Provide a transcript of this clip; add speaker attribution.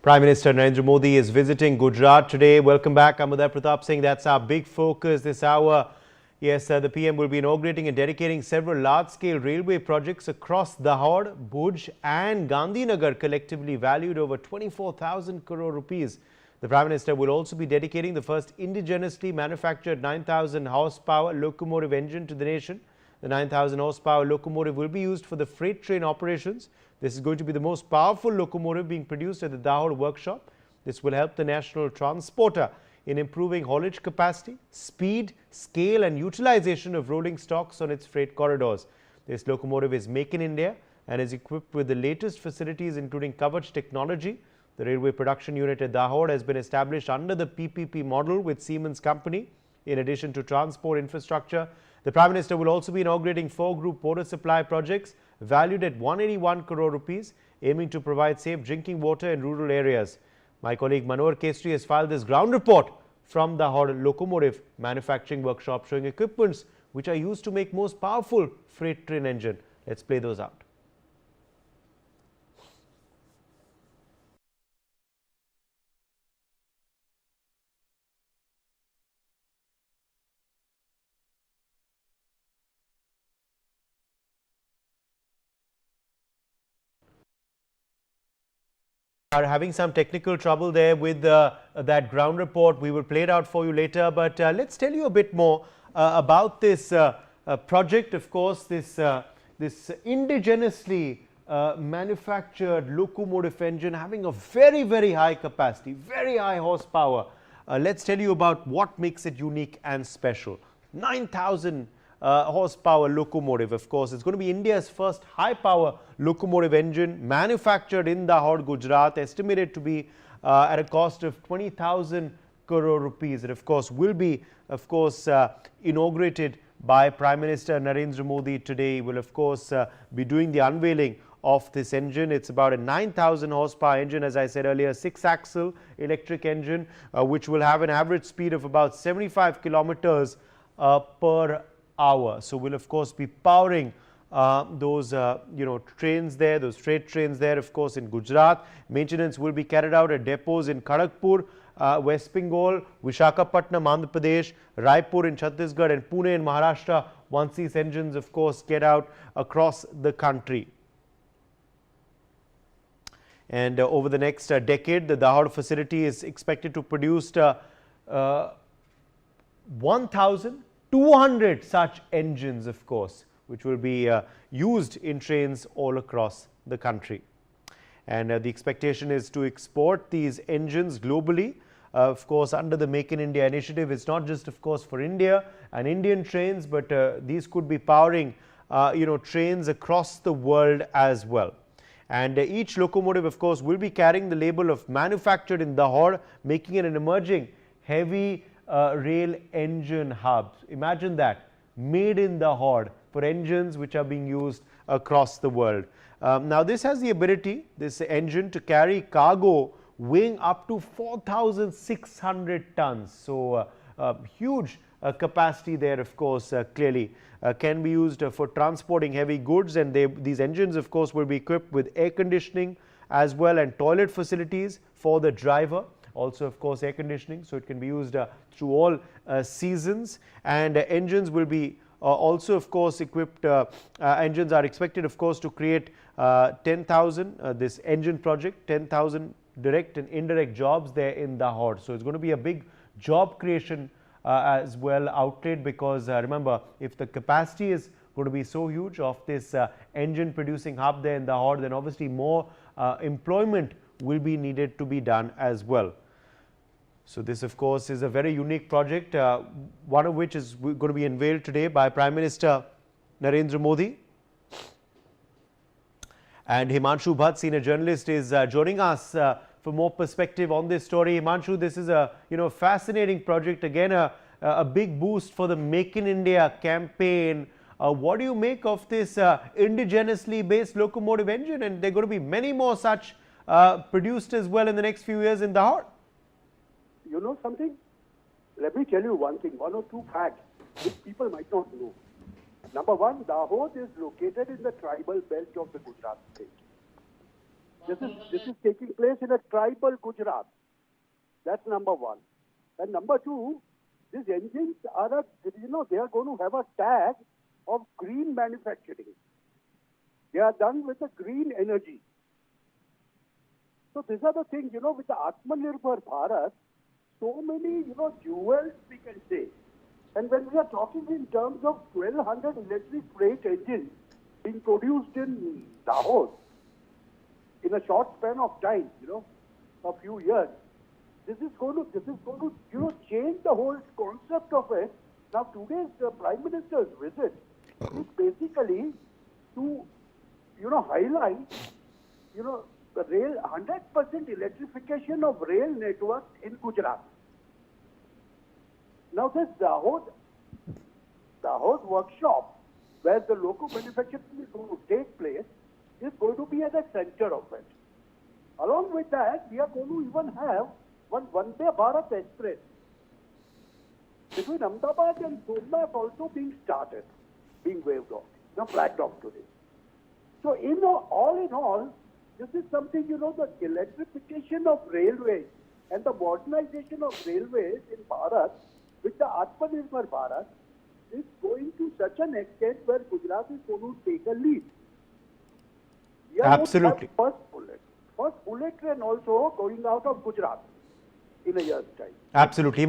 Speaker 1: Prime Minister Narendra Modi is visiting Gujarat today. Welcome back. I'm Uday Pratap Singh. That's our big focus this hour. Yes, the PM will be inaugurating and dedicating several large-scale railway projects across Dahod, Bhuj and Gandhinagar, collectively valued over 24,000 crore rupees. The Prime Minister will also be dedicating the first indigenously manufactured 9,000 horsepower locomotive engine to the nation. The 9,000 horsepower locomotive will be used for the freight train operations. This is going to be the most powerful locomotive being produced at the Dahod workshop. This will help the national transporter in improving haulage capacity, speed, scale and utilization of rolling stocks on its freight corridors. This locomotive is made in India and is equipped with the latest facilities including Kavach technology. The railway production unit at Dahod has been established under the PPP model with Siemens company. In addition to transport infrastructure, the Prime Minister will also be inaugurating 4 group water supply projects valued at 181 crore rupees, aiming to provide safe drinking water in rural areas. My colleague Manohar Kesari has filed this ground report from the Dahod Locomotive Manufacturing Workshop showing equipments which are used to make most powerful freight train engine. Let's play those out. Are having some technical trouble there with that ground report. We will play it out for you later, but let's tell you a bit more about this project. Of course, this indigenously manufactured locomotive engine having a very high capacity, very high horsepower. Let's tell you about what makes it unique and special. 9,000 horsepower locomotive. Of course, it's going to be India's first high power locomotive engine manufactured in Dahod, Gujarat, estimated to be at a cost of 20,000 crore rupees. It of course will be inaugurated by Prime Minister Narendra Modi today. He will of course be doing the unveiling of this engine. It's about a 9,000 horsepower engine, as I said earlier, 6-axle electric engine, which will have an average speed of about 75 kilometers per hour. So we'll of course be powering those trains there, those freight trains there, of course, in Gujarat. Maintenance will be carried out at depots in Kharagpur, West Bengal, Visakhapatnam, Andhra Pradesh, Raipur in Chhattisgarh and Pune in Maharashtra once these engines of course get out across the country. And over the next decade, the Dahod facility is expected to produce 1,200 such engines, of course, which will be used in trains all across the country. And the expectation is to export these engines globally. Of course, under the Make in India initiative, it's not just, of course, for India and Indian trains, but these could be powering, trains across the world as well. And each locomotive, of course, will be carrying the label of manufactured in Dahod, making it an emerging heavy rail engine hub. Imagine that, made in Dahod for engines which are being used across the world. Now this has the ability, this engine, to carry cargo weighing up to 4,600 tons. So huge capacity there, of course, clearly can be used for transporting heavy goods. And these engines, of course, will be equipped with air conditioning as well and toilet facilities for the driver. Also, of course, air conditioning, so it can be used through all seasons. And engines will be also, of course, equipped. Engines are expected, of course, to create 10,000, this engine project, 10,000 direct and indirect jobs there in Dahod. So it's going to be a big job creation as well outlet, because remember, if the capacity is going to be so huge of this engine producing hub there in Dahod, then obviously more employment will be needed to be done as well. So this, of course, is a very unique project, one of which is going to be unveiled today by Prime Minister Narendra Modi. And Himanshu Bhat, senior journalist, is joining us for more perspective on this story. Himanshu, this is a fascinating project. Again, a big boost for the Make in India campaign. What do you make of this indigenously based locomotive engine? And there are going to be many more such produced as well in the next few years in Dahod.
Speaker 2: You know something? Let me tell you one thing, one or two facts which people might not know. Number one, Dahod is located in the tribal belt of the Gujarat state. This is taking place in a tribal Gujarat. That's number one. And number two, these engines are they are going to have a tag of green manufacturing. They are done with the green energy. So these are the things, with the Atmanirbhar Bharat, so many, jewels we can say. And when we are talking in terms of 1,200 electric freight engines being produced in Dahod in a short span of time, a few years, this is going to, change the whole concept of it. Now, today's Prime Minister's visit is basically to, highlight, the rail 100% electrification of rail network in Gujarat. Now, this Dahod workshop, where the loco manufacturing is going to take place, is going to be at the center of it. Along with that, we are going to even have one Vande Bharat Express between Ahmedabad and Somnath also being started, being waved off, flagged off today. So, all in all, this is something, the electrification of railways and the modernization of railways in Bharat with the Atmanirbhar Bharat is going to such an extent where Gujarat is going to take a lead. We are
Speaker 1: Absolutely.
Speaker 2: going to have first bullet train also going out of Gujarat in a year's time.
Speaker 1: Absolutely.